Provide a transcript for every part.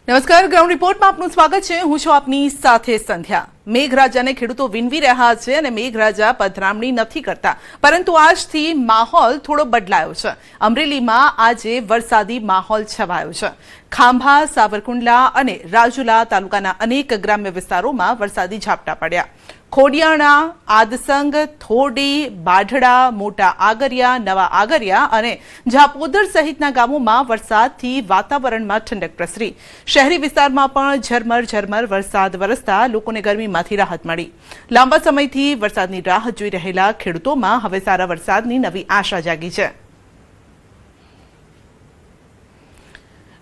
નમસ્કાર, ગ્રાઉન્ડ રિપોર્ટમાં આપનું સ્વાગત છે। હું છું આપની સાથે સંધ્યા। મેઘરાજાને ખેડૂતો વિનવી રહ્યા છે અને મેઘરાજા પધરામણી નથી કરતા, પરંતુ આજથી માહોલ થોડો બદલાયો છે। અમરેલીમાં આજે વરસાદી માહોલ છવાયો છે। ખાંભા, સાવરકુંડલા અને રાજુલા તાલુકાના અનેક ગ્રામ્ય વિસ્તારોમાં વરસાદી ઝાપટા પડ્યા। ખોડિયાણા, આદસંગ, થોડી, બાઢડા, મોટા આગરિયા, નવા આગરિયા અને ઝાપોદર સહિતના ગામોમાં વરસાદથી વાતાવરણમાં ઠંડક પ્રસરી। શહેરી વિસ્તારમાં પણ ઝરમર ઝરમર વરસાદ વરસતા લોકોને ગરમીમાંથી રાહત મળી। લાંબા સમયથી વરસાદની રાહ જોઈ રહેલા ખેડૂતોમાં હવે સારા વરસાદની નવી આશા જાગી છે।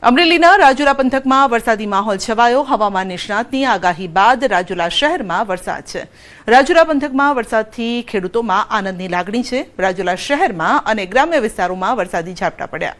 અમરેલીના રાજુલા પંથકમાં વરસાદી માહોલ છવાયો। હવામાન નિષ્ણાતની આગાહી બાદ રાજુલા શહેરમાં વરસાદ છે। રાજુલા પંથકમાં વરસાદથી ખેડૂતોમાં આનંદની લાગણી છે। રાજુલા શહેરમાં અને ગ્રામ્ય વિસ્તારોમાં વરસાદી ઝાપટા પડ્યા।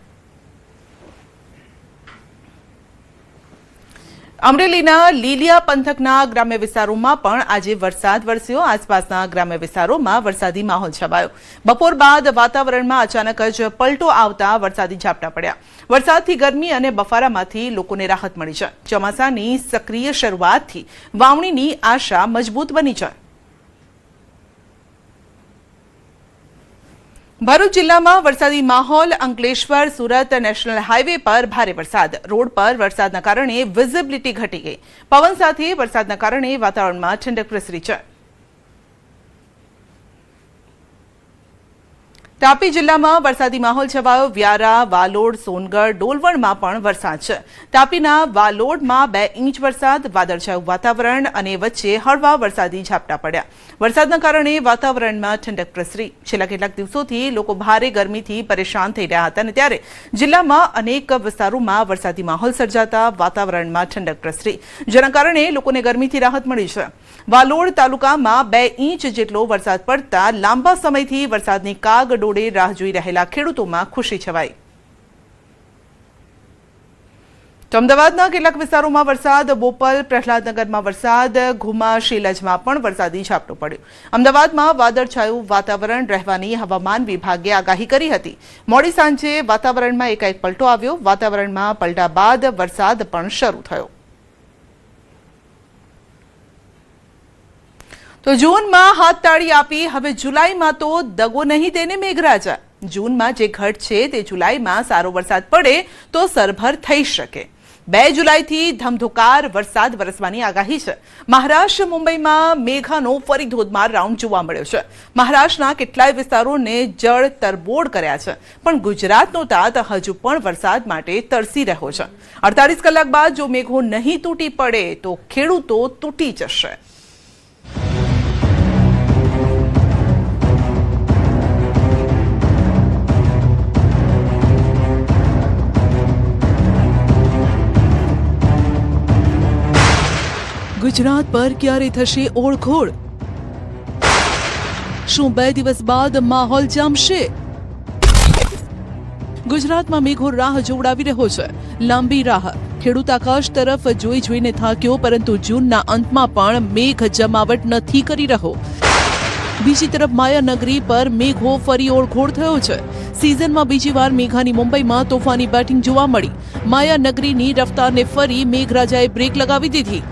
અમરેલીના લીલિયા પંથકના ગ્રામ્ય વિસ્તારોમાં પણ આજે વરસાદ વરસ્યો। આસપાસના ગ્રામ્ય વિસ્તારોમાં વરસાદી માહોલ છવાયો। બપોર બાદ વાતાવરણમાં અચાનક જ પલટો આવતા વરસાદી ઝાપટા પડ્યા। વરસાદથી ગરમી અને બફારામાંથી લોકોને રાહત મળી છે। ચોમાસાની સક્રિય શરૂઆતથી વાવણીની આશા મજબૂત બની છે। ભરૂચ જિલ્લામાં વરસાદી માહોલ। અંકલેશ્વર સુરત નેશનલ હાઈવે પર ભારે વરસાદ। રોડ પર વરસાદના કારણે વિઝિબિલિટી ઘટી ગઈ। પવન સાથે વરસાદના કારણે વાતાવરણમાં ઠંડક પ્રસરી છે। તાપી જિલ્લામાં વરસાદી માહોલ છવાયો। વ્યારા, વાલોડ, સોનગઢ, ડોલવણમાં પણ વરસાદ છે। તાપીના વાલોડમાં 2 ઇંચ વરસાદ, વાદળછાયું વાતાવરણ અને વચ્ચે હળવા વરસાદી ઝાપટા પડ્યા। વરસાદના કારણે વાતાવરણમાં ઠંડક પ્રસરી। છેલ્લા કેટલાક દિવસોથી લોકો ભારે ગરમીથી પરેશાન થઈ રહ્યા હતા અને ત્યારે જિલ્લામાં અનેક વિસ્તારોમાં વરસાદી માહોલ સર્જાતા વાતાવરણમાં ઠંડક પ્રસરી, જેના કારણે લોકોને ગરમીથી રાહત મળી છે। વાલોડ તાલુકામાં 2 ઇંચ જેટલો વરસાદ પડતા લાંબા સમયથી વરસાદની કાગડોળે રાહ જોઈ રહેલા ખેડૂતોમાં ખુશી છવાઈ। તો અમદાવાદના કેટલાક વિસ્તારોમાં વરસાદ। બોપલ, પ્રહલાદનગરમાં વરસાદ। ઘુમા, શીલજમાં પણ વરસાદી ઝાપટો પડ્યો। અમદાવાદમાં વાદળછાયું વાતાવરણ રહેવાની હવામાન વિભાગે આગાહી કરી હતી। મોડી સાંજે વાતાવરણમાં એકાએક પલટો આવ્યો। વાતાવરણમાં પલટા બાદ વરસાદ પણ શરૂ થયો। તો જૂનમાં હાથ તાળી આપી હવે જુલાઈમાં તો દગો નહીં દેને મેઘરાજા। જૂનમાં જે ઘટ છે તે જુલાઈમાં સારો વરસાદ પડે તો સરભર થઈ શકે। 2 જુલાઈથી ધમધોકાર વરસાદ વરસવાની આગાહી છે। મહારાષ્ટ્ર, મુંબઈમાં મેઘાનો ફરી ધોધમાર રાઉન્ડ જોવા મળ્યો છે। મહારાષ્ટ્રના કેટલાય વિસ્તારોને જળ તરબોળ કર્યા છે, પણ ગુજરાતનો તાત હજુ પણ વરસાદ માટે તરસી રહ્યો છે। 48 કલાક બાદ જો મેઘો નહીં તૂટી પડે તો ખેડૂતો તૂટી જશે। ગુજરાત પર ક્યારે થશે ઓળખોળ? શું 2 દિવસ બાદ માહોલ જામશે? ગુજરાતમાં મેઘો રાહ જોવડાવી રહ્યો છે। લાંબી રાહ। ખેડૂત આકાશ તરફ જોઈ જોઈને થાક્યો, પરંતુ જૂનના અંતમાં પણ મેઘ જમાવટ નથી કરી રહ્યો। બીજી તરફ માયાનગરી પર મેઘો ફરી ઓળખોળ થયો છે। સિઝનમાં બીજી વાર મેઘાની મુંબઈમાં તોફાની બેટિંગ જોવા મળી। માયાનગરીની રફતારને ફરી મેઘરાજાએ બ્રેક લગાવી દીધી।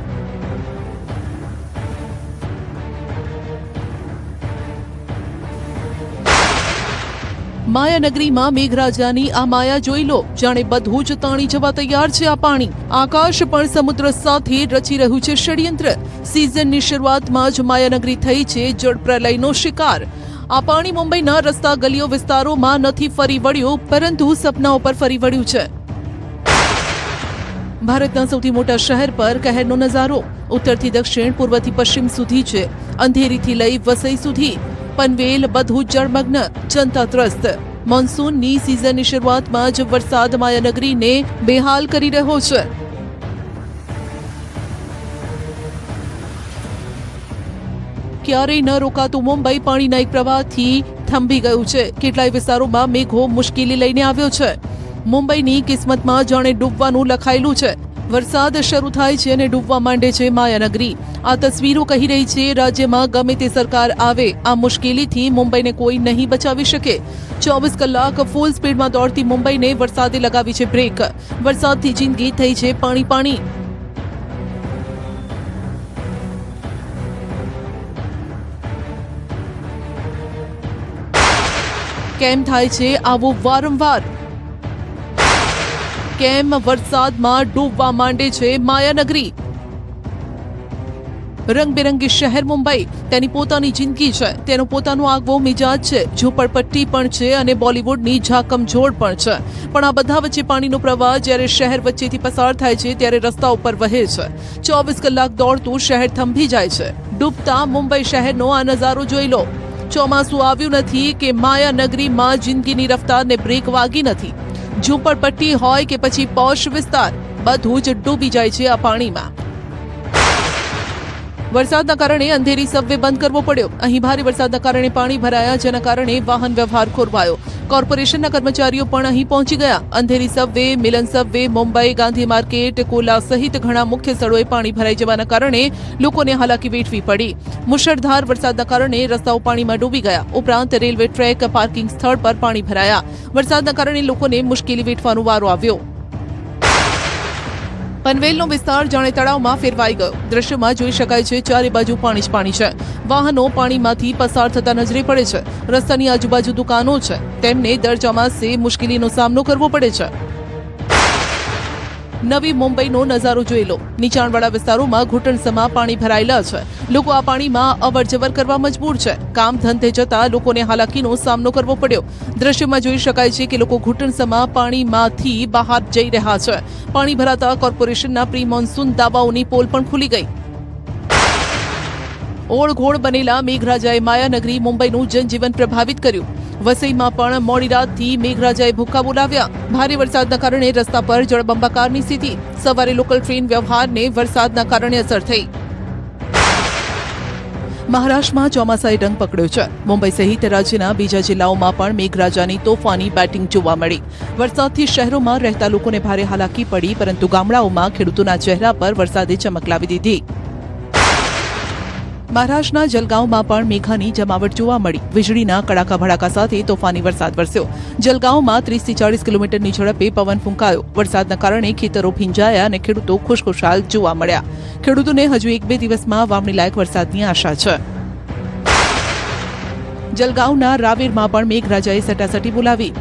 માયાનગરીમાં મેઘરાજાની આ માયા જોઈ લો। જાણે બધું જ તાણી જવા તૈયાર છે આ પાણી। આકાશ પણ સમુદ્ર સાથે રચી રહ્યું છે ષડયંત્ર। સિઝનની શરૂઆતમાં જ માયાનગરી થઈ છે જળપ્રલયનો શિકાર। આ પાણી મુંબઈના રસ્તા ગલીઓ વિસ્તારોમાં નથી ફરી વળ્યું, પરંતુ સપનાઓ પર ફરી વળ્યું છે। ભારતના સૌથી મોટા શહેર પર કહેરનો નજારો। ઉત્તરથી દક્ષિણ, પૂર્વથી પશ્ચિમ સુધી છે। અંધેરીથી લઈ વસઈ સુધી પનવેલ બધું જળમગ્ન, જનતા ત્રસ્ત। મોન્સૂનની સિઝનની શરૂઆતમાં જ વરસાદ માયાનગરીને બેહાલ કરી રહ્યો છે। ક્યારેય ન રોકાતું મુંબઈ પાણીના એક પ્રવાહથી થંભી ગયું છે। કેટલાય વિસ્તારોમાં મેઘો મુશ્કેલી લઈને આવ્યો છે। મુંબઈની કિસ્મતમાં જાણે ડૂબવાનું લખાયેલું છે। વરસાદ શરૂ થાય છે અને ડૂબવા માંડે છે માયાનગરી. આ તસવીરો કહી રહી છે રાજ્યમાં ગમે તે સરકાર આવે આ મુશ્કેલીથી મુંબઈને કોઈ નહીં બચાવી શકે. 24 કલાક ફૂલ સ્પીડમાં દોડતી મુંબઈને વરસાદે લગાવી છે બ્રેક. વરસાદથી જિંદગી થઈ છે પાણી પાણી. કેમ થાય છે આવું વારંવાર? કેમ વરસાદમાં ડૂબવા માંડે છે માયાનગરી? રંગબેરંગી શહેર મુંબઈ, તેની પોતાની જિંદગી છે, તેનો પોતાનો આગવો મિજાજ છે, ઝૂંપડપટ્ટી પણ છે અને બોલિવૂડની ઝાકમઝોડ પણ છે. પણ આ બધા વચ્ચે પાણીનો પ્રવાહ જ્યારે શહેર વચ્ચેથી પસાર થાય છે ત્યારે રસ્તા ઉપર વહે છે. 24 કલાક દોડતું શહેર થંભી જાય છે. ડૂબતા મુંબઈ શહેરનો આ નજારો જોઈ લો. ચોમાસું આવ્યું નથી કે માયાનગરીમાં જિંદગીની રફતારને બ્રેક વાગી નથી. ઝૂંપડપટ્ટી હોય કે પછી પોશ વિસ્તાર, બધું જ ડૂબી જાય છે આ પાણીમાં. વરસાદના કારણે અંધેરી સબવે બંધ કરવો પડ્યો. અહીં ભારે વરસાદના કારણે પાણી ભરાયા, જેના કારણે વાહન વ્યવહાર ખોરવાયો. કોર્પોરેશનના કર્મચારીઓ પણ અહીં પહોંચી ગયા. Andheri subway, Milan subway, Mumbai, Gandhi market, કોલા સહિત ઘણા મુખ્ય સ્થળોએ પાણી ભરાઈ જવાના કારણે લોકોને હાલાકી વેઠવી પડી. મુશળધાર વરસાદના કારણે રસ્તાઓ પાણીમાં ડૂબી ગયા. ઉપરાંત રેલવે ટ્રેક, પાર્કિંગ સ્થળ પર પાણી ભરાયા. વરસાદના કારણે લોકોને મુશ્કેલી વેઠવાનો વારો આવ્યો. પનવેલનો વિસ્તાર જાણે તળાવમાં ફેરવાઈ ગયો. દ્રશ્યમાં જોઈ શકાય છે ચારે બાજુ પાણી જ પાણી છે. વાહનો પાણીમાંથી પસાર થતા નજરે પડે છે. રસ્તાની આજુબાજુ દુકાનો છે, તેમને દર ચોમાસે મુશ્કેલીનો સામનો કરવો પડે છે. નવી મુંબઈનો નજારો જોઈ લો. નીચાણવાળા વિસ્તારોમાં ઘૂંટણસમાં પાણી ભરાયેલા છે. લોકો આ પાણીમાં અવરજવર કરવા મજબૂર છે. કામ ધંધે જતા લોકોને હાલાકીનો સામનો કરવો પડ્યો. દ્રશ્યમાં જોઈ શકાય છે કે લોકો ઘૂંટણસમાં પાણીમાંથી બહાર જઈ રહ્યા છે. પાણી ભરાતા કોર્પોરેશનના પ્રી મોન્સૂન દાવાઓની પોલ પણ ખુલી ગઈ. ઓળઘોળ બનેલા મેઘરાજાએ માયાનગરી મુંબઈનું જનજીવન પ્રભાવિત કર્યું. વસઈમાં પણ મોડી રાતથી મેઘરાજાએ ભૂક્કા બોલાવ્યા. ભારે વરસાદના કારણે રસ્તા પર જળબંબાકારની સ્થિતિ. સવારે લોકલ ટ્રેન વ્યવહારને વરસાદના કારણે અસર થઈ. મહારાષ્ટ્રમાં ચોમાસાએ રંગ પકડ્યો છે. મુંબઈ સહિત રાજ્યના બીજા જિલ્લાઓમાં પણ મેઘરાજાની તોફાની બેટિંગ જોવા મળી. વરસાદથી શહેરોમાં રહેતા લોકોને ભારે હાલાકી પડી, પરંતુ ગામડાઓમાં ખેડૂતોના ચહેરા પર વરસાદે ચમક લાવી દીધી. મહારાષ્ટ્રના જલગાંવમાં પણ મેઘાની જમાવટ જોવા મળી. વીજળીના કડાકા ભડાકા સાથે તોફાની વરસાદ વરસ્યો. જલગાંવમાં 30 થી 40 કિલોમીટરની ઝડપે પવન ફૂંકાયો. વરસાદના કારણે ખેતરો ભીંજાયા અને ખેડૂતો ખુશખુશાલ જોવા મળ્યા. ખેડૂતોને હજુ 1-2 દિવસમાં વાવણી લાયક વરસાદની આશા છે. જલગાંવના રાવેરમાં પણ મેઘરાજાએ સટાસટી બોલાવી.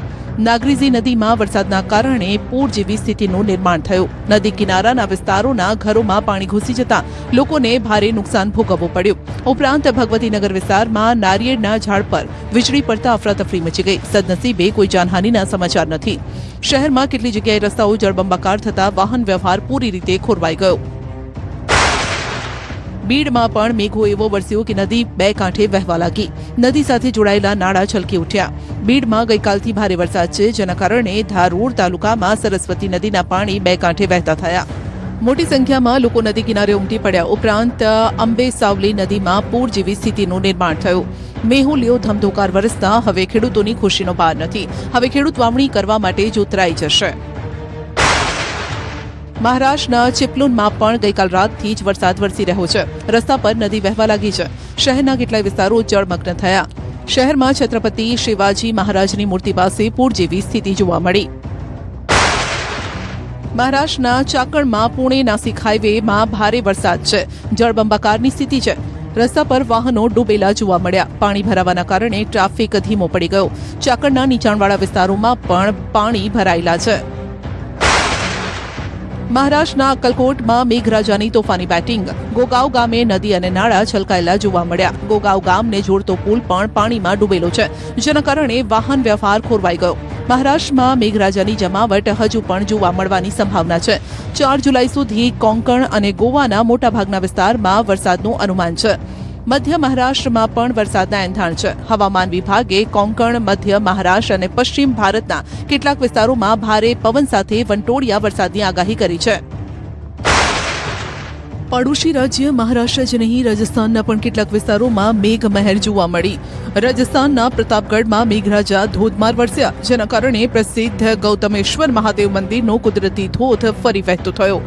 નાગરીજી નદીમાં વરસાદના કારણે પૂર જેવી સ્થિતિનું નિર્માણ થયું. નદી કિનારાના વિસ્તારોના ઘરોમાં પાણી ઘૂસી જતા લોકોને ભારે નુકસાન ભોગવવું પડ્યું. ઉપરાંત ભગવતીનગર વિસ્તારમાં નારિયેળના ઝાડ પર વીજળી પડતા અફરાતફરી મચી ગઈ. સદનસીબે કોઈ જાનહાનિના સમાચાર નથી. શહેરમાં કેટલી જગ્યાએ રસ્તાઓ જળબંબાકાર થતા વાહન વ્યવહાર પૂરી રીતે ખોરવાઈ ગયો. બીડમાં પણ મેઘો એવો વરસ્યો કે નદી 2 કાંઠે વહેવા લાગી. નદી સાથે જોડાયેલા નાળા છલકી ઉઠ્યા. બીડમાં ગઈકાલથી ભારે વરસાદ છે, જેના કારણે ધારૂર તાલુકામાં સરસ્વતી નદીના પાણી 2 કાંઠે વહેતા થયા. મોટી સંખ્યામાં લોકો નદી કિનારે ઉમટી પડ્યા. ઉપરાંત અંબે સાવલી નદીમાં પૂર જેવી સ્થિતિનું નિર્માણ થયું. મેહુલીઓ ધમધોકાર વરસતા હવે ખેડૂતોની ખુશીનો પાર નથી. હવે ખેડૂત વાવણી કરવા માટે જ ઉતરાઈ જશે. મહારાષ્ટ્રના ચિપલુનમાં પણ ગઈકાલ રાતથી જ વરસાદ વરસી રહ્યો છે. રસ્તા પર નદી વહેવા લાગી છે. શહેરના કેટલાય વિસ્તારો જળમગ્ન થયા. શહેરમાં છત્રપતિ શિવાજી મહારાજની મૂર્તિ પાસે પૂર જેવી સ્થિતિ જોવા મળી. મહારાષ્ટ્રના ચાકણમાં પુણે નાસિક હાઈવેમાં ભારે વરસાદ છે. જળબંબાકારની સ્થિતિ છે. રસ્તા પર વાહનો ડૂબેલા જોવા મળ્યા. પાણી ભરાવાના કારણે ટ્રાફિક ધીમો પડી ગયો. ચાકણના નીચાણવાળા વિસ્તારોમાં પણ પાણી ભરાયેલા છે. મહારાષ્ટ્રના અક્કલકોટમાં મેઘરાજાની તોફાની બેટિંગ. ગોગાંવ ગામે નદી અને નાળા છલકાયેલા જોવા મળ્યા. ગોગાંવ ગામને જોડતો પુલ પણ પાણીમાં ડૂબેલો છે, જેના કારણે વાહન વ્યવહાર ખોરવાઈ ગયો. મહારાષ્ટ્રમાં મેઘરાજાની જમાવટ હજુ પણ જોવા મળવાની સંભાવના છે. 4 જુલાઈ સુધી કોંકણ અને ગોવાના મોટાભાગના વિસ્તારમાં વરસાદનું અનુમાન છે. મધ્ય મહારાષ્ટ્રમાં પણ વરસાદના એંધાણ છે. હવામાન વિભાગે કોંકણ, મધ્ય મહારાષ્ટ્ર અને પશ્ચિમ ભારતના કેટલાક વિસ્તારોમાં ભારે પવન સાથે વંટોળિયા વરસાદની આગાહી કરી છે. પડોશી રાજ્ય મહારાષ્ટ્ર જ નહીં, રાજસ્થાનના પણ કેટલાક વિસ્તારોમાં મેઘમહેર જોવા મળી. રાજસ્થાનના પ્રતાપગઢમાં મેઘરાજા ધોધમાર વરસ્યા, જેના કારણે પ્રસિદ્ધ ગૌતમેશ્વર મહાદેવ મંદિરનો કુદરતી ધોધ ફરી વહેતો થયો.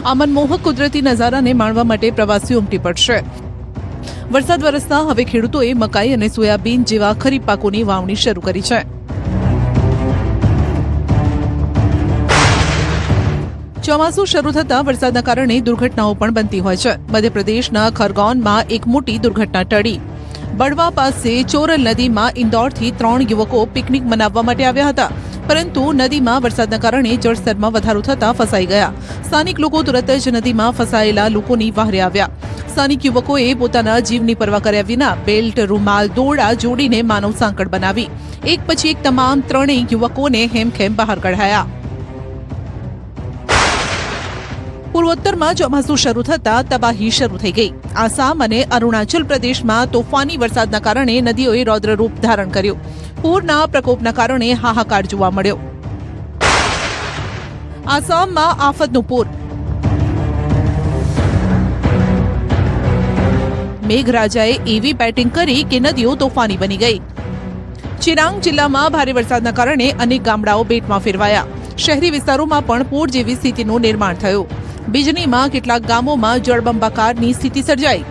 આ મનમોહક કુદરતી નજારાને માણવા માટે પ્રવાસીઓ ઉમટી પડશે. વરસાદ વરસતા હવે ખેડૂતોએ મકાઈ અને સોયાબીન જેવા ખરીફ પાકોની વાવણી શરૂ કરી છે. ચોમાસું શરૂ થતા વરસાદના કારણે દુર્ઘટનાઓ પણ બનતી હોય છે. મધ્યપ્રદેશના ખરગોનમાં એક મોટી દુર્ઘટના ટળી. બડવા પાસે ચોરલ નદીમાં ઇન્દોરથી 3 યુવકો પિકનિક મનાવવા માટે આવ્યા હતા, પરંતુ નદીમાં વરસાદના કારણે જળસ્તરમાં વધારો થતા ફસાઈ ગયા. સ્થાનિક લોકો તુરત જ નદીમાં ફસાયેલા લોકોની વહારે આવ્યા. સ્થાનિક યુવકોએ પોતાના જીવની પરવા કર્યા વિના બેલ્ટ, રૂમાલ, દોરડા જોડીને માનવ સાંકળ બનાવી એક પછી એક તમામ 3 યુવકોને હેમખેમ બહાર કઢાયા. પૂર્વોત્તરમાં ચોમાસું શરૂ થતા તબાહી શરૂ થઈ ગઈ. આસામ અને અરુણાચલ પ્રદેશમાં તોફાની વરસાદના કારણે નદીઓએ રૌદ્ર રૂપ ધારણ કર્યું. પૂરના પ્રકોપના કારણે હાહાકાર જોવા મળ્યો. આસામમાં આફતનું પૂર. મેઘરાજાએ એવી બેટિંગ કરી કે નદીઓ તોફાની બની ગઈ. ચિરાંગ જિલ્લામાં ભારે વરસાદના કારણે અનેક ગામડાઓ બેટમાં ફેરવાયા. શહેરી વિસ્તારોમાં પણ પૂર જેવી સ્થિતિનું નિર્માણ થયું. બિજનીમાં કેટલાક ગામોમાં જળબંબાકારની સ્થિતિ સર્જાઈ.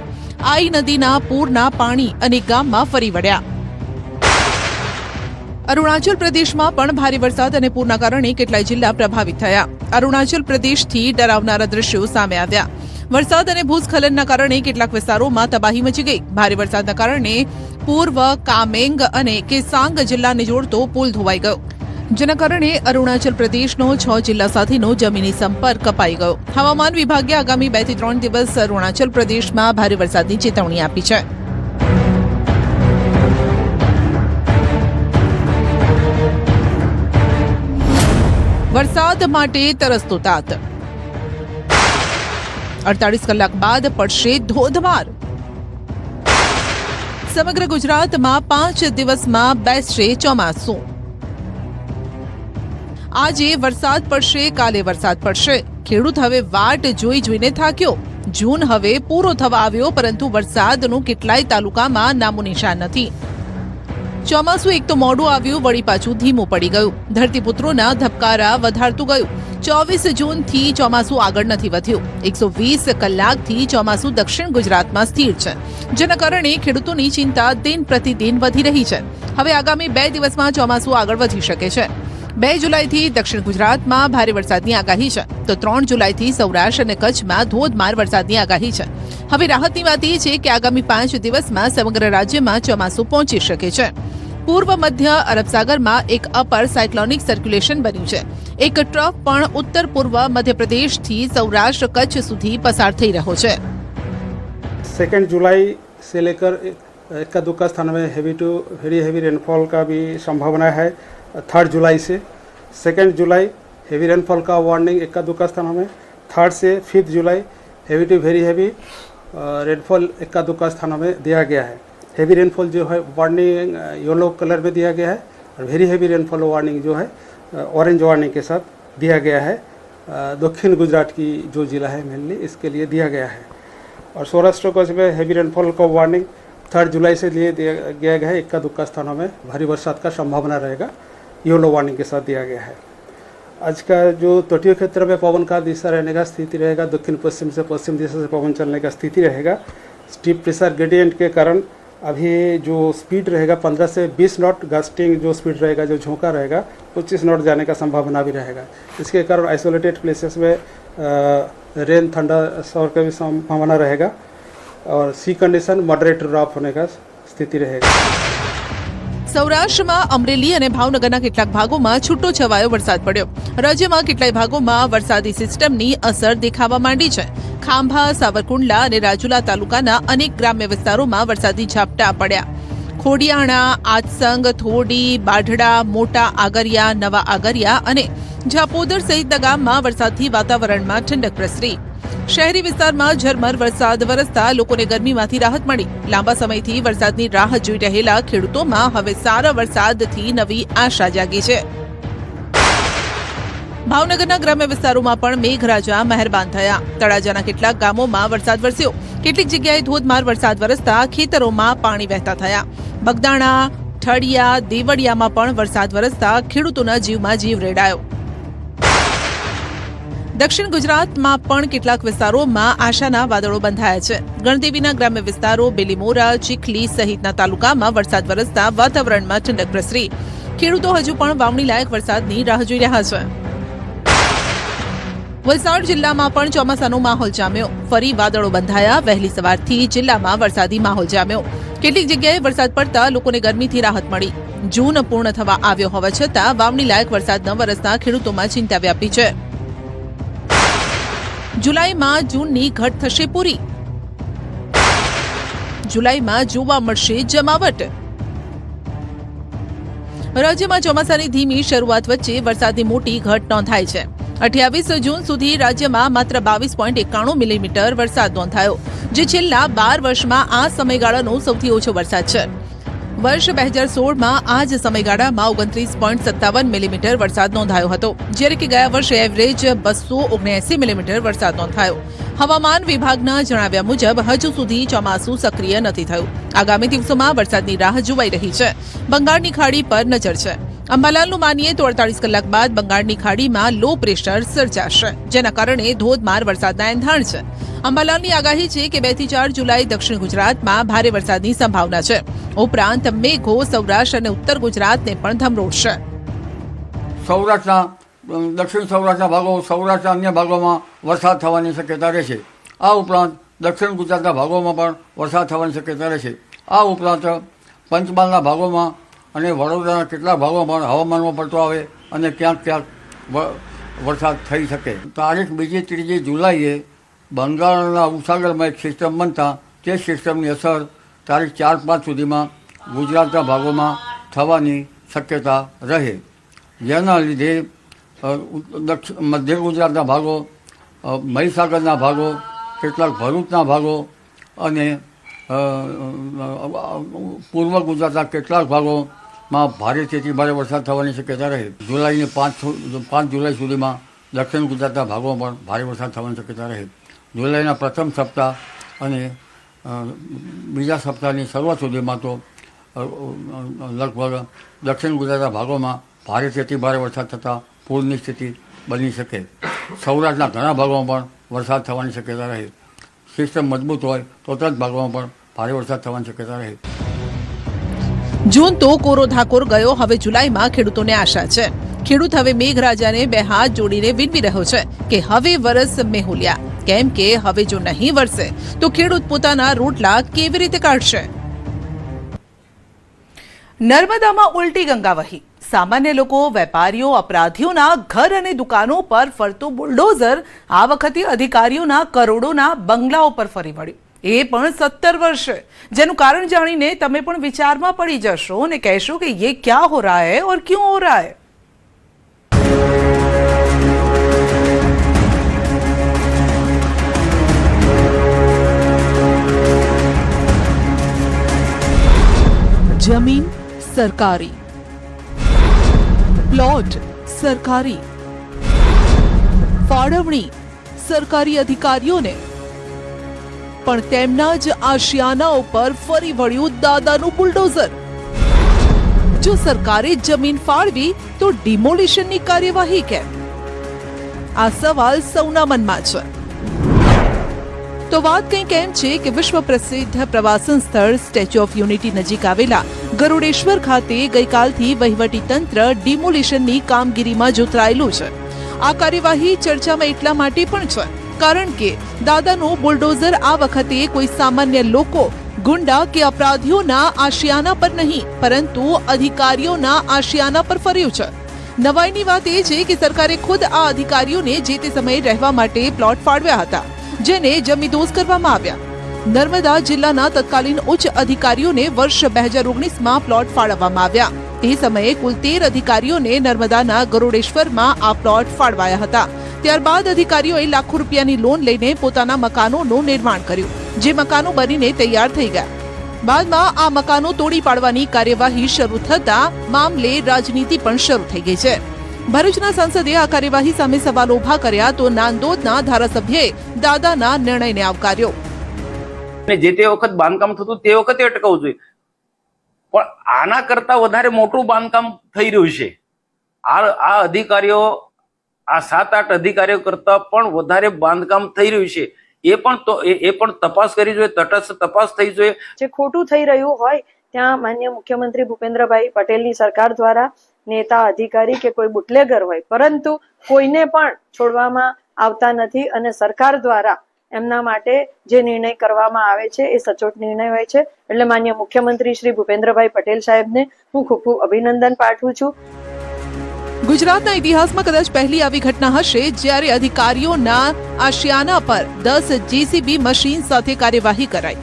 આઈ નદીના પૂરના પાણી અનેક ગામમાં ફરી વળ્યા. અરુણાચલ પ્રદેશમાં પણ ભારે વરસાદ અને પૂરના કારણે કેટલાય જિલ્લા પ્રભાવિત થયા. અરુણાચલ પ્રદેશથી ડરાવનારા દ્રશ્યો સામે આવ્યા. વરસાદ અને ભૂસ્ખલનના કારણે કેટલાક વિસ્તારોમાં તબાહી મચી ગઈ. ભારે વરસાદના કારણે પૂર્વ કામેંગ અને કેસાંગ જિલ્લાને જોડતો પુલ ધોવાઈ ગયો, જેના કારણે અરુણાચલ પ્રદેશનો 6 જિલ્લા સાથેનો જમીની સંપર્ક કપાઈ ગયો. હવામાન વિભાગે આગામી 2 થી 3 દિવસ અરુણાચલ પ્રદેશમાં ભારે વરસાદની ચેતવણી આપી છે. વરસાદ માટે તરસતો તાત. 48 કલાક બાદ પડશે ધોધમાર. સમગ્ર ગુજરાતમાં 5 દિવસમાં બેસશે ચોમાસું. આજે વરસાદ પડશે, કાલે વરસાદ પડશે. ખેડૂત હવે વાટ જોઈને થાક્યો. જૂન હવે પૂરો થવા આવ્યો, પરંતુ વરસાદનું કેટલાય તાલુકામાં નામો નિશાન નથી. ચોમાસું એક તો મોડું આવ્યું, વળી પાછું ધીમું પડી ગયું. ધરતીપુત્રોના ધબકારા વધારતું ગયું. 24 જૂનથી ચોમાસું આગળ નથી વધ્યું. 120 કલાકથી ચોમાસું દક્ષિણ ગુજરાતમાં સ્થિર છે, જેના કારણે ખેડૂતોની ચિંતા દિન પ્રતિદિન વધી રહી છે. હવે આગામી 2 દિવસમાં ચોમાસું આગળ વધી શકે છે. 2 જુલાઈથી દક્ષિણ ગુજરાતમાં ભારે વરસાદની આગાહી છે, તો 3 જુલાઈથી સૌરાષ્ટ્ર અને કચ્છમાં ધોધમાર વરસાદની આગાહી છે. હવે રાહતની વાત એ છે કે આગામી 5 દિવસમાં સમગ્ર રાજ્યમાં ચોમાસું પહોંચી શકે છે. પૂર્વ મધ્ય અરબ સાગરમાં એક અપર સાયક્લોનિક સર્ક્યુલેશન બન્યું છે. એક ટ્રફ પણ ઉત્તર પૂર્વ મધ્યપ્રદેશથી સૌરાષ્ટ્ર કચ્છ સુધી પસાર થઈ રહ્યો છે. 2 जुलाई से लेकर इक्का दुक्का स्थानों में heavy to very heavy rainfall का भी संभावना है. 3 जुलाई से 2 जुलाई हेवी रेनफॉल का वार्निंग इक्का दुक्का स्थानों में. 3 से 5 जुलाई heavy to very heavy rainfall इक्का दुक्का स्थानों में दिया गया है. हेवी रेनफॉल जो है वार्निंग येलो कलर में दिया गया है, और वेरी हेवी रेनफॉल वार्निंग जो है ऑरेंज वार्निंग के साथ दिया गया है. दक्षिण गुजरात की जो ज़िला है मेनली इसके लिए दिया गया है. और सौराष्ट्र कच्छ में हेवी रेनफॉल का वार्निंग 3 जुलाई से लिए दिया गया है. इक्का दुक्का स्थानों में भारी बरसात का संभावना रहेगा, येलो वार्निंग के साथ दिया गया है. आज का जो तटीय क्षेत्र में पवन का दिशा रहने का स्थिति रहेगा, दक्षिण पश्चिम से पश्चिम दिशा से पवन चलने का स्थिति रहेगा. स्टीप प्रेशर ग्रेडियंट के कारण अभी जो स्पीड रहेगा 15 से 20 नॉट, गस्टिंग जो स्पीड रहेगा, जो झोंका रहेगा 25 नॉट जाने का संभावना भी रहेगा. इसके कारण आइसोलेटेड प्लेसेस में रेन, थंडर शॉवर का भी संभावना रहेगा, और सी कंडीशन मॉडरेट ड्रॉप होने का स्थिति रहेगा. સૌરાષ્ટ્રમાં અમરેલી અને ભાવનગરના કેટલાક ભાગોમાં છૂટો છવાયો વરસાદ પડ્યો. રાજ્યમાં કેટલાય ભાગોમાં વરસાદી સિસ્ટમની અસર દેખાવા માંડી છે. ખાંભા, સાવરકુંડલા અને રાજુલા તાલુકાના અનેક ગ્રામ્ય વિસ્તારોમાં વરસાદી ઝાપટા પડ્યા. ખોડિયાણા, આચસંગ, થોડી, બાઢડા, મોટા આગરિયા, નવા આગરિયા અને ઝાપોદર સહિતના ગામમાં વરસાદથી વાતાવરણમાં ઠંડક પ્રસરી. શહેરી વિસ્તારમાં ઝરમર વરસાદ વરસતા લોકોને ગરમીમાંથી રાહત મળી. લાંબા સમયથી વરસાદની રાહ જોઈ રહેલા ખેડૂતોમાં હવે સારા વરસાદથી નવી આશા જાગી છે. ભાવનગરના ગ્રામ્ય વિસ્તારોમાં પણ મેઘરાજા મહેરબાન થયા. તળાજાના કેટલાક ગામોમાં વરસાદ વરસ્યો. કેટલીક જગ્યાએ ધોધમાર વરસાદ વરસતા ખેતરોમાં પાણી વહેતા થયા. બગદાણા, ઠળિયા, દેવળિયામાં પણ વરસાદ વરસતા ખેડૂતોના જીવમાં જીવ રેડાયો. દક્ષિણ ગુજરાતમાં પણ કેટલાક વિસ્તારોમાં આશાના વાદળો બંધાયા છે. ગણદેવીના ગ્રામ્ય વિસ્તારો, બેલીમોરા, ચીખલી સહિતના તાલુકામાં વરસાદ વરસતા વાતાવરણમાં ઠંડક પ્રસરી. ખેડૂતો હજુ પણ વાવણી લાયક વરસાદની રાહ જોઈ રહ્યા છે. વલસાડ જિલ્લામાં પણ ચોમાસાનો માહોલ જામ્યો. ફરી વાદળો બંધાયા. વહેલી સવારથી જિલ્લામાં વરસાદી માહોલ જામ્યો. કેટલીક જગ્યાએ વરસાદ પડતા લોકોને ગરમીથી રાહત મળી. જૂન પૂર્ણ થવા આવ્યો હોવા છતાં વાવણી લાયક વરસાદ ન વરસતા ખેડૂતોમાં ચિંતા વ્યાપી છે. જુલાઈમાં જૂનની ઘટ થશે પૂરી. જુલાઈમાં જોવા મળશે જમાવટ. રાજ્યમાં ચોમાસાની ધીમી શરૂઆત વચ્ચે વરસાદની મોટી ઘટ નોંધાઈ છે. 28 જૂન સુધી રાજ્યમાં માત્ર 22.91 મિલીમીટર વરસાદ નોંધાયો, જે છેલ્લા 12 વર્ષમાં આ સમયગાળાનો સૌથી ઓછો વરસાદ છે. વર્ષ 2016માં આ જ સમયગાળામાં 29.57 મિલીમીટર વરસાદ નોંધાયો હતો, જ્યારે કે ગયા વર્ષે એવરેજ 279 મિલીમીટર વરસાદ નોંધાયો. હવામાન વિભાગના જણાવ્યા મુજબ હજુ સુધી ચોમાસું સક્રિય નથી થયું. આગામી દિવસોમાં વરસાદની રાહ જોવાઈ રહી છે. બંગાળની ખાડી પર નજર છે. અંબાલાલનું માનીએ તો 48 કલાક બાદ બંગાળની ખાડીમાં લો પ્રેશર સર્જાશે, જેના કારણે ધોધમાર વરસાદના એંધાણ છે. અંબાલાલની આગાહી છે કે 2 થી 4 જુલાઈ દક્ષિણ ગુજરાતમાં ભારે વરસાદની સંભાવના છે. ઉપરાંત મેઘો સૌરાષ્ટ્ર અને ઉત્તર ગુજરાતને પણ ધમરોળશે. સૌરાષ્ટ્રના દક્ષિણ સૌરાષ્ટ્રના ભાગો, સૌરાષ્ટ્રના અન્ય ભાગોમાં વરસાદ થવાની શક્યતા રહેશે. આ ઉપરાંત દક્ષિણ ગુજરાતના ભાગોમાં પણ વરસાદ થવાની શક્યતા રહેશે. આ ઉપરાંત પંચમહાલના ભાગોમાં અને વડોદરાના કેટલાક ભાગોમાં પણ હવામાનમાં પલટો આવે અને ક્યાંક ક્યાંક વરસાદ થઈ શકે. તારીખ 2-3 જુલાઈએ બંગાળના ઉપસાગરમાં એક સિસ્ટમ બનતા તે સિસ્ટમની અસર તારીખ 4-5 સુધીમાં ગુજરાતના ભાગોમાં થવાની શક્યતા રહે, જેના લીધે મધ્ય ગુજરાતના ભાગો, મહીસાગરના ભાગો, કેટલાક ભરૂચના ભાગો અને પૂર્વ ગુજરાતના કેટલાક ભાગોમાં ભારેથી ભારે વરસાદ થવાની શક્યતા રહે. જુલાઈની 5 જુલાઈ સુધીમાં દક્ષિણ ગુજરાતના ભાગોમાં પણ ભારે વરસાદ થવાની શક્યતા રહે. જુલાઈના પ્રથમ સપ્તાહ અને બીજા સપ્તાહની શરૂઆત સુધીમાં તો લગભગ દક્ષિણ ગુજરાતના ભાગોમાં ભારેથી ભારે વરસાદ થતાં પૂરની સ્થિતિ બની શકે. સૌરાષ્ટ્રના ઘણા ભાગોમાં પણ વરસાદ થવાની શક્યતા રહે. સિસ્ટમ મજબૂત હોય તો જ ભાગોમાં પણ ભારે વરસાદ થવાની શક્યતા રહે. જૂન તો કોરો ધાકોર ગયો. હવે જુલાઈમાં ખેડૂતોને આશા છે. ખેડૂત હવે મેઘરાજાને 2 હાથ જોડીને વિનવી રહ્યો છે કે હવે વરસ મેહુલિયા, કેમ કે હવે જો નહીં વરસે તો ખેડૂત પોતાના રોટલા કેવી રીતે કાઢશે. નર્મદામાં ઉલટી ગંગા વહી. સામાન્ય લોકો, વેપારીઓ, અપરાધીઓના ઘર અને દુકાનો પર ફરતું બુલડોઝર આ વખતે અધિકારીઓના કરોડોના બંગલાઓ પર ફરી વળ્યું. એ પણ 70 વર્ષે, જેનું કારણ જાણીને તમે પણ વિચારમાં પડી જશો અને કહેશો કે ये क्या हो रहा है और क्यों हो रहा है. જમીન સરકારી, પ્લોટ સરકારી, ફાળવણી સરકારી અધિકારીઓને, પણ તેમના જ આશિયાના ઉપર ફરી વળ્યું દાદાનું બુલડોઝર. જો સરકારે જમીન ફાળવી તો ડિમોલિશનની કાર્યવાહી કેમ? આ સવાલ સૌના મનમાં છે. તો વાત કંઈક એમ છે કે વિશ્વ પ્રસિદ્ધ પ્રવાસન સ્થળ સ્ટેચ્યુ ઓફ યુનિટી નજીક આવેલા ગરુડેશ્વર ખાતે ગઈકાલથી વહીવટી તંત્ર ડિમોલિશનની કામગીરીમાં જોતરાયેલું છે. આ કાર્યવાહી ચર્ચામાં એટલા માટે પણ છે કારણ કે દાદાનું બુલડોઝર આ વખતે કોઈ સામાન્ય લોકો, ગુંડા કે અપરાધીઓના આશિયાના પર નહીં, પરંતુ અધિકારીઓના આશિયાના પર ફર્યું છે. નવાઈની વાત એ છે કે સરકારે ખુદ આ અધિકારીઓને જે તે સમયે રહેવા માટે પ્લોટ ફાળવ્યા હતા, જેને જમીદોઝ કરવામાં આવ્યા. નર્મદા જિલ્લાના તત્કાલીન ઉચ્ચ અધિકારીઓને વર્ષ 2019માં પ્લોટ ફાળવવામાં આવ્યા. તે સમયે કુલ 13 અધિકારીઓને નર્મદાના ગરુડેશ્વરમાં આ પ્લોટ ફાળવાયા હતા. ત્યારબાદ અધિકારીઓએ લાખો રૂપિયાની લોન લઈને પોતાના મકાનોનું નિર્માણ કર્યું, જે મકાનો બનીને તૈયાર થઈ ગયા. બાદમાં આ મકાનો તોડી પાડવાની કાર્યવાહી શરૂ થતા મામલે રાજનીતિ પણ શરૂ થઈ ગઈ છે. ભરૂચના સાંસદે આ કાર્યવાહી સામે સવાલો ઉભા કર્યા તો નાંદોદના ધારાસભ્યએ દાદાના નિર્ણયને આવકાર્યો. જે તે વખત બાંધકામ થતું તે વખતે અટકાવવું જોઈએ, પણ આના કરતા વધારે મોટું બાંધકામ થઈ રહ્યું છે. આ અધિકારીઓ, આ 7-8 અધિકારીઓ કરતા પણ વધારે બાંધકામ થઈ રહ્યું છે. એ પણ તપાસ કરી જોઈએ, તટસ્થ તપાસ થઈ જોઈએ. જે ખોટું થઈ રહ્યું હોય ત્યાં માનનીય મુખ્યમંત્રી ભૂપેન્દ્રભાઈ પટેલની સરકાર દ્વારા નેતા, અધિકારી કે કોઈ બુટલેગર હોય, પરંતુ કોઈને પણ છોડવામાં આવતા નથી અને સરકાર દ્વારા એમના માટે જે નિર્ણય કરવામાં આવે છે એ સચોટ નિર્ણય હોય છે. એટલે માનનીય મુખ્યમંત્રી શ્રી ભૂપેન્દ્રભાઈ પટેલ સાહેબને હું ખૂબ ખૂબ અભિનંદન પાઠવું છું. ગુજરાતના ઇતિહાસમાં કદાચ પહેલી આવી ઘટના હશે જ્યારે અધિકારીઓના આશિયાના પર 10 જેસીબી મશીન સાથે કાર્યવાહી કરાઈ.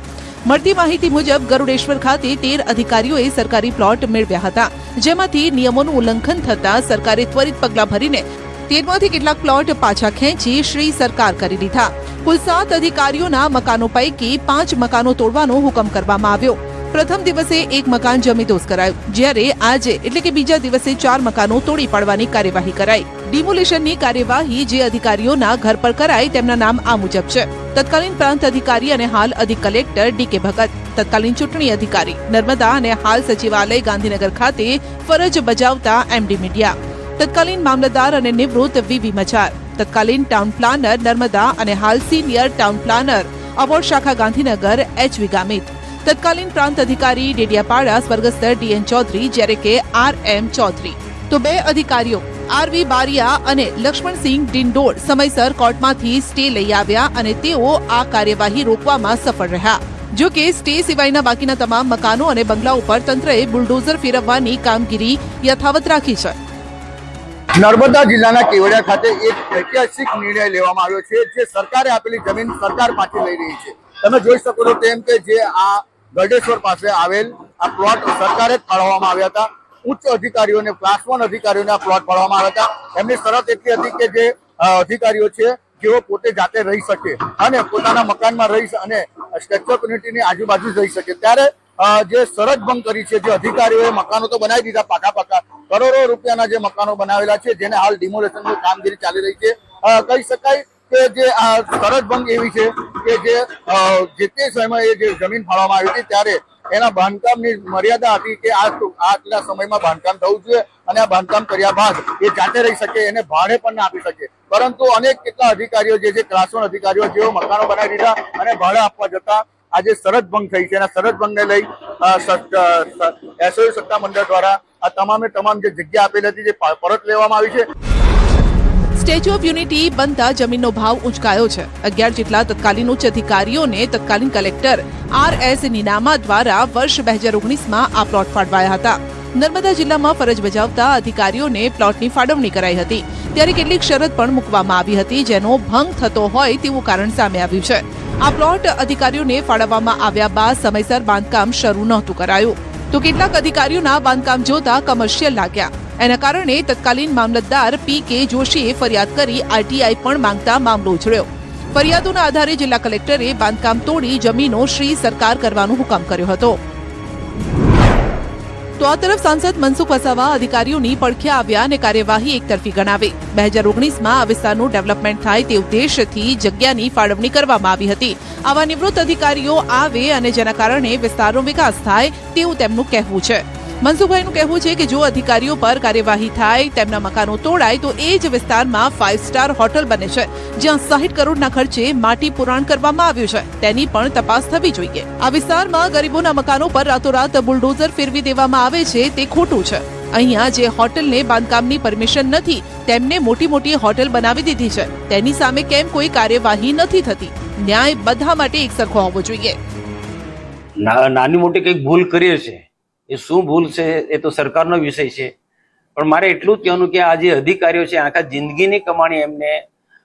મળતી માહિતી મુજબ ગરુડેશ્વર ખાતે 13 અધિકારીઓએ સરકારી પ્લોટ મેળવ્યા હતા, જેમાંથી નિયમોનું ઉલ્લંઘન થતા સરકારે ત્વરિત પગલાં ભરીને 13માંથી કેટલાક પ્લોટ પાછા ખેંચી શ્રી સરકાર કરી લીધા. કુલ 7 અધિકારીઓના મકાનો પૈકી 5 મકાનો તોડવાનો હુકમ કરવામાં આવ્યો. પ્રથમ દિવસે 1 મકાન જમીદોસ કરાયું, જ્યારે આજે એટલે કે બીજા દિવસે 4 મકાનો તોડી પાડવાની કાર્યવાહી કરાઈ. ડિમોલિશનની કાર્યવાહી જે અધિકારીઓના ઘર પર કરાઈ તેમના નામ આ મુજબ છે: તત્કાલીન પ્રાંત અધિકારી અને હાલ અધિક કલેક્ટર ડી.કે. ભગત, તત્કાલીન ચૂંટણી અધિકારી નર્મદા અને હાલ સચિવાલય ગાંધીનગર ખાતે ફરજ બજાવતા એમડી મીડિયા, તત્કાલીન મામલતદાર અને નિવૃત્ત વી.વી. મચાર, તત્કાલીન ટાઉન પ્લાનર નર્મદા અને હાલ સિનિયર ટાઉન પ્લાનર અવોર્ડ શાખા ગાંધીનગર એચ.વી. ગામિત, તત્કાલીન પ્રાંત અધિકારી ડેડિયાપાડા સ્વર્ગસ્થ ડી.એન. ચૌધરી, જ્યારે કે આર.એમ. ચૌધરી. તો 2 અધિકારીઓ આર.વી. બારિયા અને લક્ષ્મણસિંહ ડિંડોર સમયસર કોર્ટમાંથી સ્ટે લઈ આવ્યા અને તેઓ આ કાર્યવાહી રોકવામાં સફળ રહ્યા. જો કે સ્ટે સિવાયના બાકીના તમામ મકાનો અને બંગલા ઉપર તંત્રએ બુલડોઝર ફેરવવાની કામગીરી યથાવત રાખી છે. નર્મદા જિલ્લાના કેવડિયા ખાતે એક ઐતિહાસિક નિર્ણય લેવામાં આવ્યો છે, જે સરકારે આપેલી જમીન સરકાર પાછી લઈ રહી છે. તમે જોઈ શકો છો તેમ કે જે આ ગરડેશ્વર પાસે આવેલ આ પ્લોટ સરકારે જ ફાળવવામાં આવ્યા હતા. ઉચ્ચ અધિકારીઓને, ક્લાસ 1 અધિકારીઓને આ પ્લોટ ફાળવવામાં આવ્યા હતા. એમની શરત એટલી હતી કે જે અધિકારીઓ છે જેઓ પોતે જાતે રહી શકે અને પોતાના મકાનમાં રહી અને સ્ટેચ્યુ ઓફ યુનિટીની આજુબાજુ રહી શકે. ત્યારે જે શરત ભંગ કરી છે, જે અધિકારીઓએ મકાનો તો બનાવી દીધા પાકા, કરોડો રૂપિયાના જે મકાનો બનાવેલા છે, જેને હાલ ડિમોલેશનની કામગીરી ચાલી રહી છે. કહી શકાય કે જે આ શરત ભંગ એવી છે કે જે તે સમયે જે જમીન ફાળવવામાં આવી હતી ત્યારે એના બાંધકામની મર્યાદા હતી કે આટલા સમયમાં બાંધકામ થવું જોઈએ અને આ બાંધકામ કર્યા બાદ એ જાતે રહી શકે, એને ભાડે પણ ના આપી શકે. પરંતુ અનેક કેટલા અધિકારીઓ જે ક્લાસ 1 અધિકારીઓ જેઓ મકાનો બનાવી દીધા અને ભાડે આપવા જતા આજે શરત ભંગ થઈ છે. અને શરત ભંગને લઈ એસઓયુ સત્તા મંડળ દ્વારા આ તમામ જે જગ્યા આપેલી હતી જે પરત લેવામાં આવી છે. સ્ટેચ્યુ ઓફ યુનિટી બનતા જમીનનો ભાવ ઉંચકાયો છે. 11 જેટલા તત્કાલીન ઉચ્ચ અધિકારીઓને તત્કાલીન કલેક્ટર આર.એસ. નીનામા દ્વારા વર્ષ 2019માં આ પ્લોટ ફાળવાયા હતા. નર્મદા જિલ્લામાં ફરજ બજાવતા અધિકારીઓને પ્લોટની ફાળવણી કરાઈ હતી, ત્યારે કેટલીક શરત પણ મૂકવામાં આવી હતી, જેનો ભંગ થતો હોય તેવું કારણ સામે આવ્યું છે. આ પ્લોટ અધિકારીઓને ફાળવવામાં આવ્યા બાદ સમયસર બાંધકામ શરૂ નહોતું કરાયું, તો કેટલાક અધિકારીઓના બાંધકામ જોતા કમર્શિયલ લાગ્યા. એના કારણે તત્કાલીન મામલતદાર પી.કે. જોશીએ ફરિયાદ કરી આરટીઆઈ પણ માંગતા મામલો ઉછળ્યો. ફરિયાદોના આધારે જિલ્લા કલેક્ટરે બાંધકામ તોડી જમીનો શ્રી સરકાર કરવાનો હુકમ કર્યો હતો. તો આ તરફ સાંસદ મનસુખ વસાવા અધિકારીઓની પડખે આવ્યા અને કાર્યવાહી એકતરફી ગણાવી. 2019માં આ વિસ્તારનું ડેવલપમેન્ટ થાય તે ઉદ્દેશથી જગ્યાની ફાળવણી કરવામાં આવી હતી. આવા નિવૃત્ત અધિકારીઓ આવે અને જેના કારણે વિસ્તારનો વિકાસ થાય તેવું તેમનું કહેવું છે. મનસુખભાઈનું કહેવું છે કે જો અધિકારીઓ પર કાર્યવાહી થાય, તેમના મકાનો તોડાય તો એ જ વિસ્તારમાં 5 સ્ટાર હોટલ બને છે, જ્યાં 60 કરોડના ખર્ચે માટી પુરાણ કરવામાં આવ્યું છે, તેની પણ તપાસ થવી જોઈએ. આ વિસ્તારમાં ગરીબોના મકાનો પર રાતોરાત બુલડોઝર ફેરવી દેવામાં આવે છે તે ખોટું છે. અહીંયા જે હોટલને બાંધકામની પરમિશન નથી તેમને મોટી હોટલ બનાવી દીધી છે, તેની સામે કેમ કોઈ કાર્યવાહી નથી થતી? ન્યાય બધા માટે એક સરખો હોવો જોઈએ. નાની મોટી કંઈક ભૂલ કરીએ છે, એ શું ભૂલ છે એ તો સરકારનો વિષય છે. પણ મારે એટલું જ કહેવાનું કે આ જે અધિકારીઓ છે આખા જિંદગીની કમાણી એમને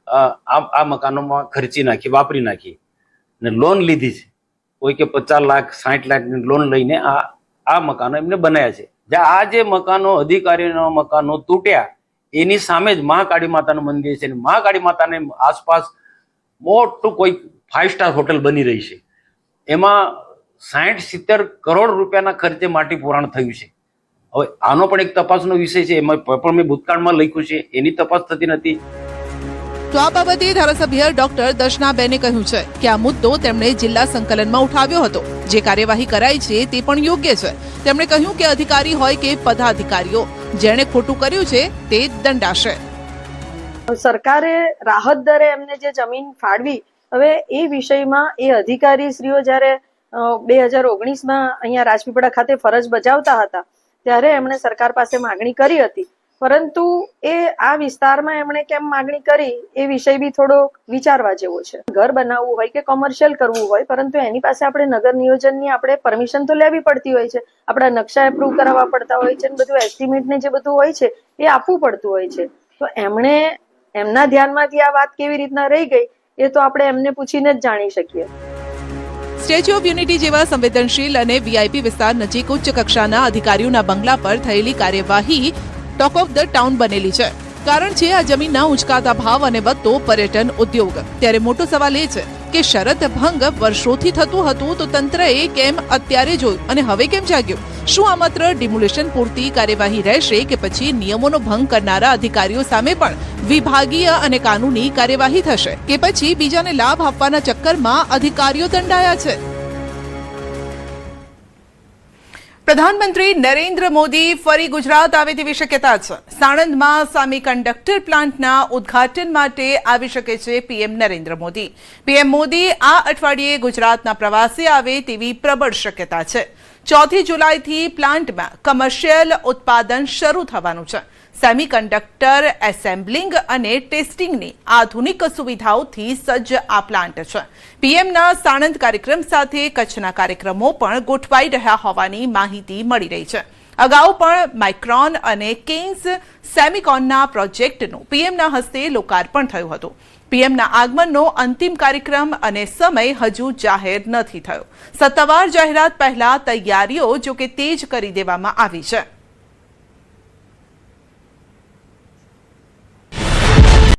આ મકાનોમાં ખર્ચી નાખી, વાપરી નાખી ને લોન લીધી છે. કોઈ કે 50 લાખ 60 લાખની લોન લઈને આ મકાનો એમને બનાવ્યા છે. આ જે મકાનો અધિકારીઓના મકાનો તૂટ્યા એની સામે જ મહાકાળી માતાનું મંદિર છે. મહાકાળી માતાને આસપાસ મોટું કોઈ 5 સ્ટાર હોટલ બની રહી છે. એમાં 60-70 કરોડ રૂપિયાના ખર્ચે માટી પુરાણ થયું છે. હવે આનો પણ એક તપાસનો વિષય છે. એમાં પણ મેં ભૂતકાળમાં લખ્યું છે, એની તપાસ થતી નથી. તો આ બાબતે ધારાસભ્ય ડોક્ટર દર્શનાબેને કહ્યું છે કે આ મુદ્દો તેમણે જિલ્લા સંકલનમાં ઉઠાવ્યો હતો. જે કાર્યવાહી કરાઈ છે તે પણ યોગ્ય છે. તેમણે કહ્યું કે અધિકારી હોય કે પદાધિકારીઓ, જેણે ખોટું કર્યું છે તે દંડાશે. સરકારે રાહત દરે એમને જે જમીન ફાળવી, હવે એ વિષયમાં એ અધિકારીશ્રીઓ જ્યારે 2019માં અહીંયા રાજપીપળા ખાતે ફરજ બજાવતા હતા ત્યારે એમણે સરકાર પાસે માગણી કરી હતી, પરંતુ એ આ વિસ્તારમાં એમણે કેમ માગણી કરી એ વિષય બી થોડો વિચારવા જેવો છે. ઘર બનાવવું હોય કે કોમર્શિયલ કરવું હોય, પરંતુ એની પાસે આપણે નગર નિયોજનની આપણે પરમિશન તો લેવી પડતી હોય છે, આપણા નકશા એપ્રૂવ કરાવવા પડતા હોય છે, બધું એસ્ટિમેટ ને જે બધું હોય છે એ આપવું પડતું હોય છે. તો એમણે એમના ધ્યાનમાંથી આ વાત કેવી રીતના રહી ગઈ એ તો આપણે એમને પૂછીને જ જાણી શકીએ. સ્ટેચ્યુ ઓફ યુનિટી જેવા સંવેદનશીલ અને વીઆઈપી વિસ્તાર નજીક ઉચ્ચ કક્ષાના અધિકારીઓના બંગલા પર થયેલી કાર્યવાહી ટોક ઓફ ધ ટાઉન બનેલી છે. કારણ છે આ જમીનના ઉંચકાતા ભાવ અને વધતો પર્યટન ઉદ્યોગ. ત્યારે મોટો સવાલ એ છે કે શરત ભંગ વર્ષોથી થતું હતું તો તંત્રએ કેમ અત્યારે જોયું અને હવે કેમ જાગ્યું? શું આ માત્ર ડિમોલિશન પૂરતી કાર્યવાહી રહેશે કે પછી નિયમોનો ભંગ કરનારા અધિકારીઓ સામે પણ વિભાગીય અને કાનૂની કાર્યવાહી થશે કે પછી બીજાને લાભ આપવાના ચક્કરમાં અધિકારીઓ દંડાયા છે? પ્રધાનમંત્રી નરેન્દ્ર મોદી ફરી ગુજરાત આવે તેવી શક્યતા છે. સાણંદમાં સેમિકન્ડક્ટર પ્લાન્ટના ઉદ્ઘાટન માટે આવી શકે છે પીએમ નરેન્દ્ર મોદી. પીએમ મોદી આ અઠવાડિયે ગુજરાતના પ્રવાસે આવે તેવી પ્રબળ શક્યતા છે. 4 જુલાઈથી પ્લાન્ટમાં કમર્શિયલ ઉત્પાદન શરૂ થવાનું છે. સેમિકન્ડક્ટર એસેમ્બલિંગ અને ટેસ્ટિંગની આધુનિક સુવિધાઓથી સજ્જ આ પ્લાન્ટ છે. પીએમના સાણંદ કાર્યક્રમ સાથે કચ્છના કાર્યક્રમો પણ ગોઠવાઈ રહ્યા હોવાની માહિતી મળી રહી છે. અગાઉ પણ માઇક્રોન અને કેન્સ સેમિકોનના પ્રોજેક્ટનું પીએમના હસ્તે લોકાર્પણ થયું હતું. પીએમના આગમનનો અંતિમ કાર્યક્રમ અને સમય હજુ જાહેર નથી થયો. સત્તાવાર જાહેરાત પહેલા તૈયારીઓ જો કે તેજ કરી દેવામાં આવી છે.